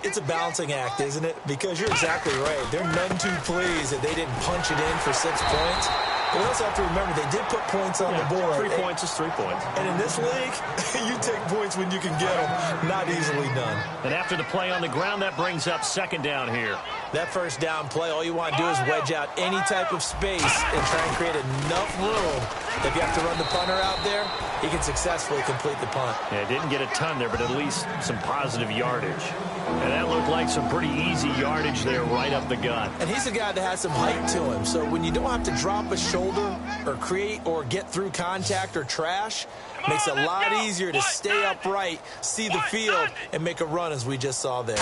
It's a balancing act, isn't it? Because you're exactly right. They're none too pleased that they didn't punch it in for 6 points. But we also have to remember they did put points on the board. 3 points is 3 points. And in this league, you take points when you can get them. Not easily done. And after the play on the ground, that brings up 2nd down here. That 1st down play, all you want to do is wedge out any type of space and try and create enough room. If you have to run the punter out there, he can successfully complete the punt. Yeah, didn't get a ton there, but at least some positive yardage. And that looked like some pretty easy yardage there right up the gut. And he's a guy that has some height to him. So when you don't have to drop a shoulder or create or get through contact or trash, makes it a lot easier to stay upright, see the field, and make a run as we just saw there.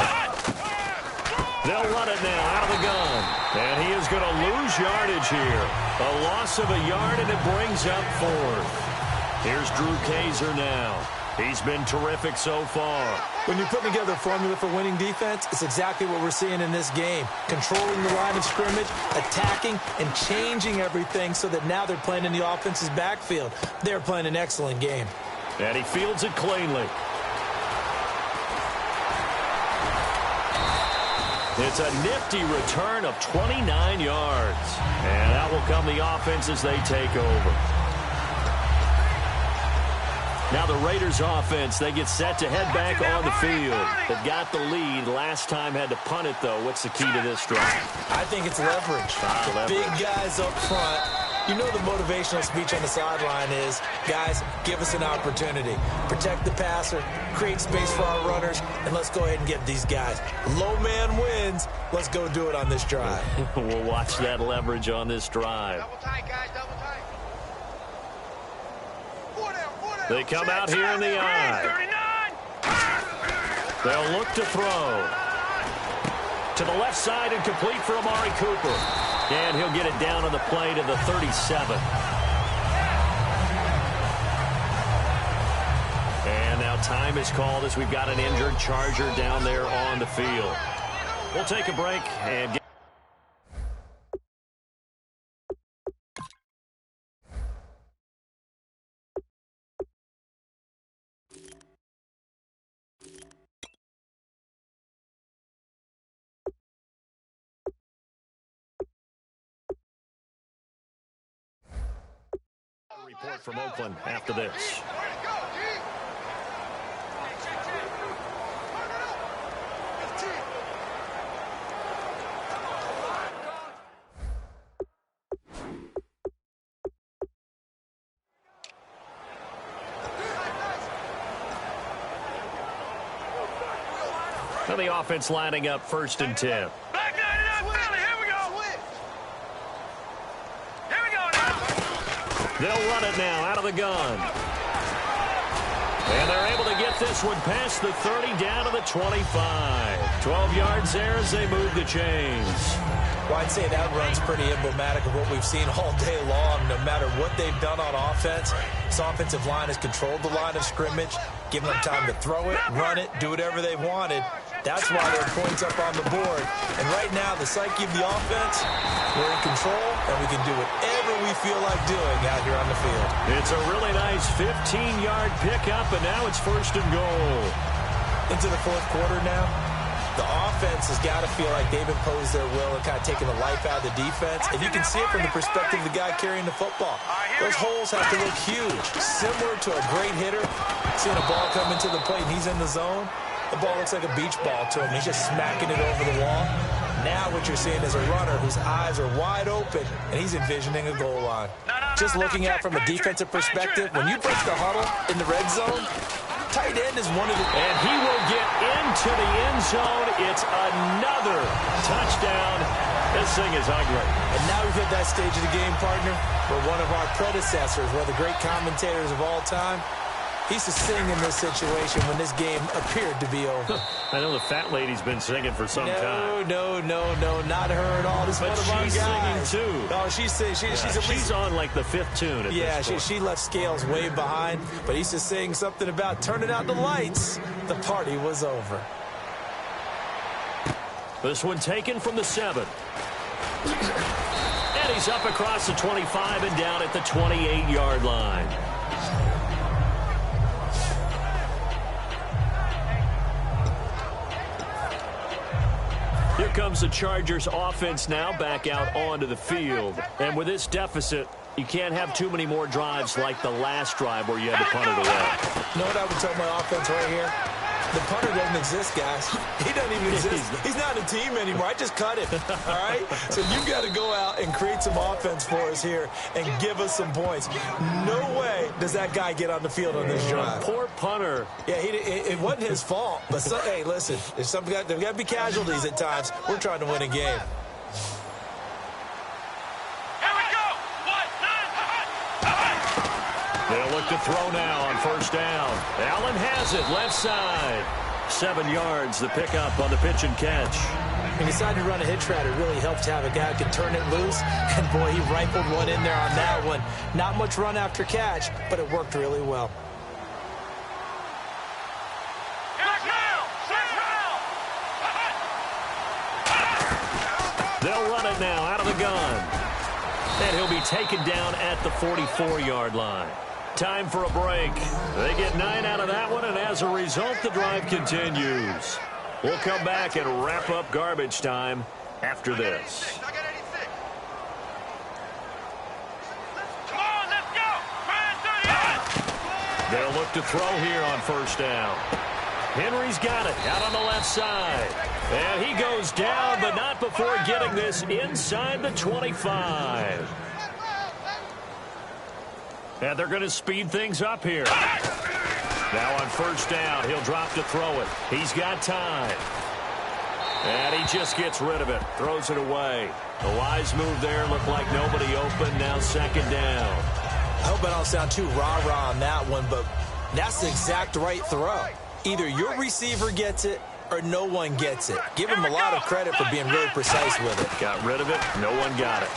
They'll run it now out of the gun. And he is going to lose yardage here. A loss of a yard, and it brings up 4th. Here's Drew Kaiser now. He's been terrific so far. When you put together a formula for winning defense, it's exactly what we're seeing in this game. Controlling the line of scrimmage, attacking, and changing everything so that now they're playing in the offense's backfield. They're playing an excellent game. And he fields it cleanly. It's a nifty return of 29 yards. And that will come the offense as they take over. Now the Raiders offense, they get set to head back on the field. They've got the lead. Last time had to punt it, though. What's the key to this drive? I think it's leverage. The big guys up front. You know the motivational speech on the sideline is, guys, give us an opportunity. Protect the passer, create space for our runners, and let's go ahead and get these guys. Low man wins. Let's go do it on this drive. We'll watch that leverage on this drive. Double tight, guys, double tight. They come out here in the eye. They'll look to throw. To the left side and complete for Amari Cooper. And he'll get it down on the play to the 37. And now time is called as we've got an injured Charger down there on the field. We'll take a break and get report from Oakland after this. Now the offense lining up 1st and 10. They'll run it now out of the gun. And they're able to get this one past the 30 down to the 25. 12 yards there as they move the chains. Well, I'd say that run's pretty emblematic of what we've seen all day long. No matter what they've done on offense, this offensive line has controlled the line of scrimmage, given them time to throw it, run it, do whatever they wanted. That's why there are points up on the board. And right now, the psyche of the offense, we're in control, and we can do whatever we feel like doing out here on the field. It's a really nice 15-yard pickup, and now it's 1st and goal. Into the 4th quarter now. The offense has got to feel like they've imposed their will and kind of taken the life out of the defense. And you can see it from the perspective of the guy carrying the football. Those holes have to look huge. Similar to a great hitter. Seeing a ball come into the plate and he's in the zone. The ball looks like a beach ball to him. He's just smacking it over the wall. Now what you're seeing is a runner whose eyes are wide open, and he's envisioning a goal line. Just looking at it from a defensive perspective, when you break the huddle in the red zone, tight end is one of the... And he will get into the end zone. It's another touchdown. This thing is ugly. And now we've hit that stage of the game, partner, where one of our predecessors, one of the great commentators of all time, he used to sing in this situation when this game appeared to be over. I know the fat lady's been singing for some time. No, not her at all. This is one of our guys. She's singing, too. Oh, she's on like the 5th tune at this point. She left Scales way behind, but he used to sing something about turning out the lights. The party was over. This one taken from the 7. And he's up across the 25 and down at the 28-yard line. Here comes the Chargers offense now back out onto the field. And with this deficit, you can't have too many more drives like the last drive where you had to punt it away. You know what I would tell my offense right here? The punter doesn't exist, guys. He doesn't even exist. He's not a team anymore. I just cut him, all right? So you got to go out and create some offense for us here and give us some points. No way does that guy get on the field on this drive. Poor punter. Yeah, it wasn't his fault. But, hey, listen, there's got to be casualties at times. We're trying to win a game. They'll look to throw now on 1st down. Allen has it, left side. 7 yards, the pickup on the pitch and catch. He decided to run a hitch route. It really helped to have a guy who could turn it loose. And, boy, he rifled one in there on that one. Not much run after catch, but it worked really well. the gun. And he'll be taken down at the 44-yard line. Time for a break. They get 9 out of that one, and as a result, the drive continues. We'll come back and wrap up garbage time after this. I got 86. Come on, let's go. They'll look to throw here on first down. Henry's got it out on the left side. And he goes down, but not before getting this inside the 25. And they're going to speed things up here. Now on first down, he'll drop to throw it. He's got time. And he just gets rid of it. Throws it away. A wise move there. Looked like nobody open. Now second down. I hope I don't sound too rah-rah on that one, but that's the exact right throw. Either your receiver gets it or no one gets it. Give him a lot of credit for being really precise with it. Got rid of it. No one got it.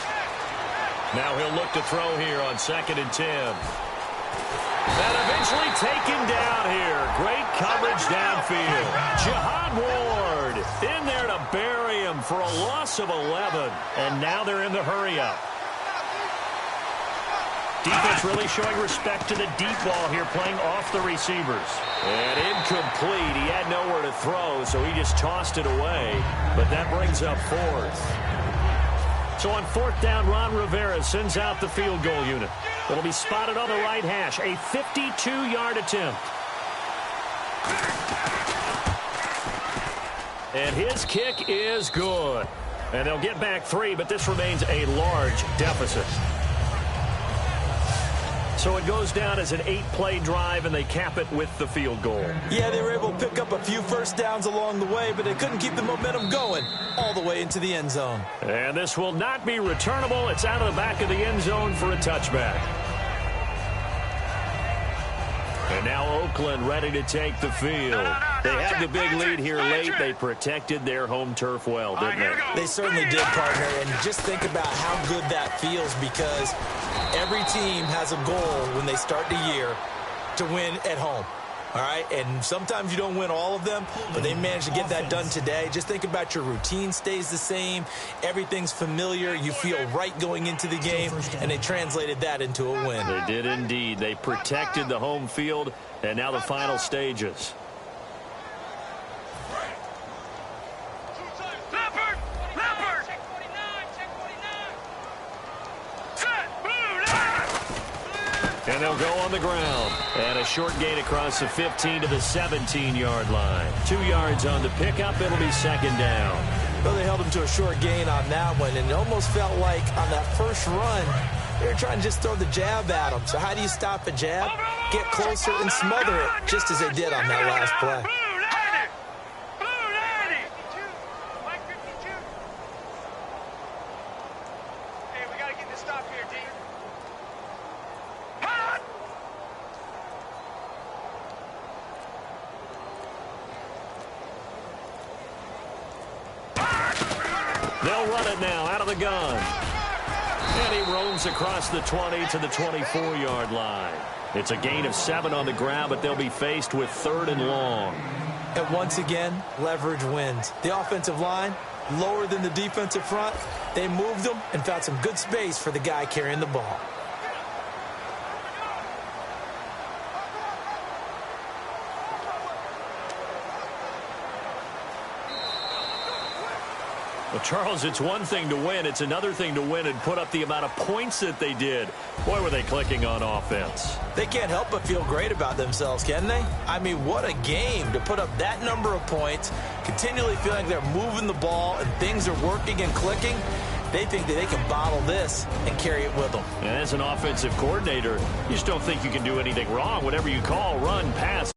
Now he'll look to throw here on 2nd and 10. And eventually taken down here. Great coverage downfield. Jihad Ward in there to bury him for a loss of 11. And now they're in the hurry-up. Defense really showing respect to the deep ball here, playing off the receivers. And incomplete. He had nowhere to throw, so he just tossed it away. But that brings up 4th. So on 4th down, Ron Rivera sends out the field goal unit. It'll be spotted on the right hash. A 52-yard attempt. And his kick is good. And they'll get back 3, but this remains a large deficit. So it goes down as an 8-play drive, and they cap it with the field goal. Yeah, they were able to pick up a few first downs along the way, but they couldn't keep the momentum going all the way into the end zone. And this will not be returnable. It's out of the back of the end zone for a touchback. And now Oakland ready to take the field. They had the big lead here late. They protected their home turf well, didn't they? They certainly did, partner. And just think about how good that feels, because every team has a goal when they start the year to win at home. All right, and sometimes you don't win all of them, but they managed to get that done today. Just think about your routine stays the same. Everything's familiar. You feel right going into the game, and they translated that into a win. They did indeed. They protected the home field, and now the final stages. And they'll go on the ground. And a short gain across the 15 to the 17-yard line. 2 yards on the pickup. It'll be second down. Well, they held him to a short gain on that one, and it almost felt like on that first run, they were trying to just throw the jab at him. So how do you stop a jab? Get closer and smother it, just as they did on that last play. They'll run it now out of the gun. And he roams across the 20 to the 24-yard line. It's a gain of 7 on the ground, but they'll be faced with 3rd and long. And once again, leverage wins. The offensive line, lower than the defensive front. They moved them and found some good space for the guy carrying the ball. Well, Charles, it's one thing to win. It's another thing to win and put up the amount of points that they did. Boy, were they clicking on offense. They can't help but feel great about themselves, can they? I mean, what a game to put up that number of points, continually feeling they're moving the ball and things are working and clicking. They think that they can bottle this and carry it with them. And as an offensive coordinator, you just don't think you can do anything wrong. Whatever you call, run, pass.